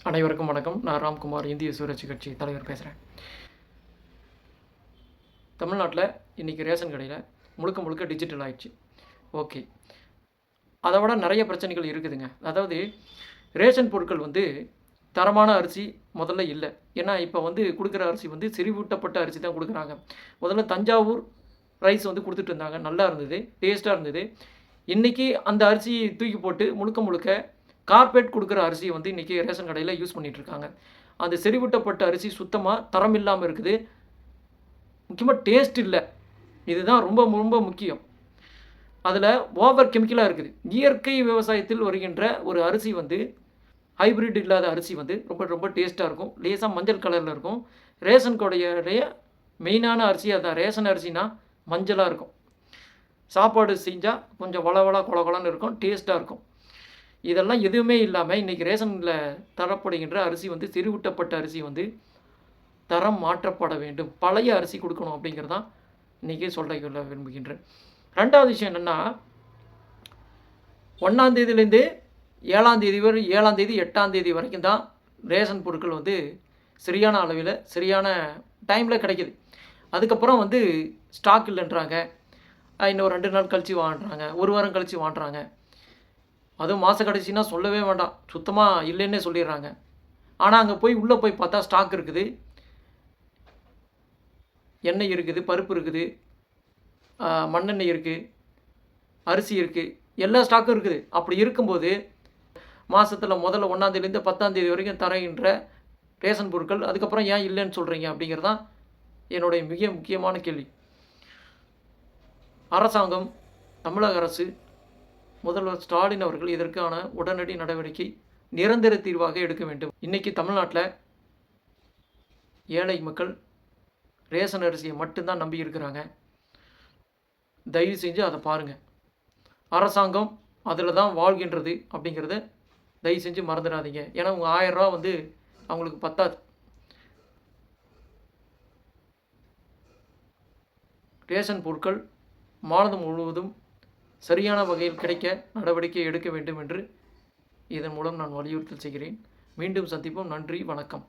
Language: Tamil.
அனைவருக்கும் வணக்கம். நான் ராம்குமார், இந்திய சுயராட்சி கட்சி தலைவர் பேசுகிறேன். தமிழ்நாட்டில் இன்றைக்கி ரேஷன் கடையில் முழுக்க முழுக்க டிஜிட்டல் ஆயிடுச்சு. ஓகே, அதை விட நிறைய பிரச்சனைகள் இருக்குதுங்க. அதாவது ரேஷன் பொருட்கள் தரமான அரிசி முதல்ல இல்லை. ஏன்னா இப்போ கொடுக்குற அரிசி செறிவூட்டப்பட்ட அரிசி தான் கொடுக்குறாங்க. முதல்ல தஞ்சாவூர் ரைஸ் கொடுத்துட்டு இருந்தாங்க, நல்லா இருந்தது, டேஸ்ட்டாக இருந்தது. இன்றைக்கி அந்த அரிசியை தூக்கி போட்டு முழுக்க முழுக்க கார்பரேட் கொடுக்குற அரிசியை இன்றைக்கி ரேஷன் கடையில் யூஸ் பண்ணிகிட்ருக்காங்க. அந்த செறிவூட்டப்பட்ட அரிசி சுத்தமாக தரம் இல்லாமல் இருக்குது. முக்கியமாக டேஸ்ட் இல்லை. இதுதான் ரொம்ப ரொம்ப முக்கியம். அதில் ஓவர் கெமிக்கலாக இருக்குது. இயற்கை விவசாயத்தில் வருகின்ற ஒரு அரிசி ஹைப்ரிட் இல்லாத அரிசி ரொம்ப ரொம்ப டேஸ்ட்டாக இருக்கும். லேசாக மஞ்சள் கலரில் இருக்கும். ரேஷன் கடையுடைய மெயினான அரிசி அதான். ரேஷன் அரிசினா மஞ்சளாக இருக்கும். சாப்பாடு செஞ்சால் கொஞ்சம் வளவளா கொலன்னு இருக்கும், டேஸ்ட்டாக இருக்கும். இதெல்லாம் எதுவுமே இல்லாமல் இன்றைக்கி ரேஷனில் தரப்படுகின்ற அரிசி செறிவூட்டப்பட்ட அரிசி தரம் மாற்றப்பட வேண்டும். பழைய அரிசி கொடுக்கணும் அப்படிங்கிறது தான் இன்றைக்கி சொல்ல விரும்புகின்றேன். ரெண்டாவது விஷயம் என்னென்னா, 1ஆம் தேதியிலேருந்து 7ஆம் தேதி வரை, 7ஆம் தேதி 8ஆம் தேதி வரைக்கும் தான் ரேஷன் பொருட்கள் சரியான அளவில் சரியான டைமில் கிடைக்கிது. அதுக்கப்புறம் ஸ்டாக் இல்லைன்றாங்க. இன்னும் 2 நாள் கழித்து வாங்குறாங்க, 1 வாரம் கழித்து வாங்குறாங்க. அதுவும் மாத கடைசினா சொல்லவே வேண்டாம், சுத்தமாக இல்லைன்னே சொல்லிடுறாங்க. ஆனால் அங்கே உள்ளே போய் பார்த்தா ஸ்டாக் இருக்குது, எண்ணெய் இருக்குது, பருப்பு இருக்குது, மண்ணெண்ணெய் இருக்குது, அரிசி இருக்குது, எல்லா ஸ்டாக்கும் இருக்குது. அப்படி இருக்கும்போது மாதத்தில் முதல்ல 1ஆம் தேதியிலேருந்து 10ஆம் தேதி வரைக்கும் தருகின்ற ரேஷன் பொருட்கள் அதுக்கப்புறம் ஏன் இல்லைன்னு சொல்கிறீங்க அப்படிங்கிறது தான் என்னுடைய மிக முக்கியமான கேள்வி. அரசாங்கம், தமிழக அரசு, முதல்வர் ஸ்டாலின் அவர்கள் இதற்கான உடனடி நடவடிக்கை நிரந்தர தீர்வாக எடுக்க வேண்டும். இன்றைக்கி தமிழ்நாட்டில் ஏழை மக்கள் ரேஷன் அரிசியை மட்டும்தான் நம்பி இருக்கிறாங்க. தயவு செஞ்சு அதை பாருங்கள். அரசாங்கம் அதில் தான் வாழ்கின்றது அப்படிங்கிறத தயவு செஞ்சு மறந்துடாதீங்க. ஏன்னா உங்கள் 1000 ரூபா அவங்களுக்கு பத்தாது. ரேஷன் பொருட்கள் மாநிலம் முழுவதும் சரியான வகையில் கிடைக்க நடவடிக்கை எடுக்க வேண்டும் என்று இதன் மூலம் நான் வலியுறுத்தல் செய்கிறேன். மீண்டும் சந்திப்போம். நன்றி, வணக்கம்.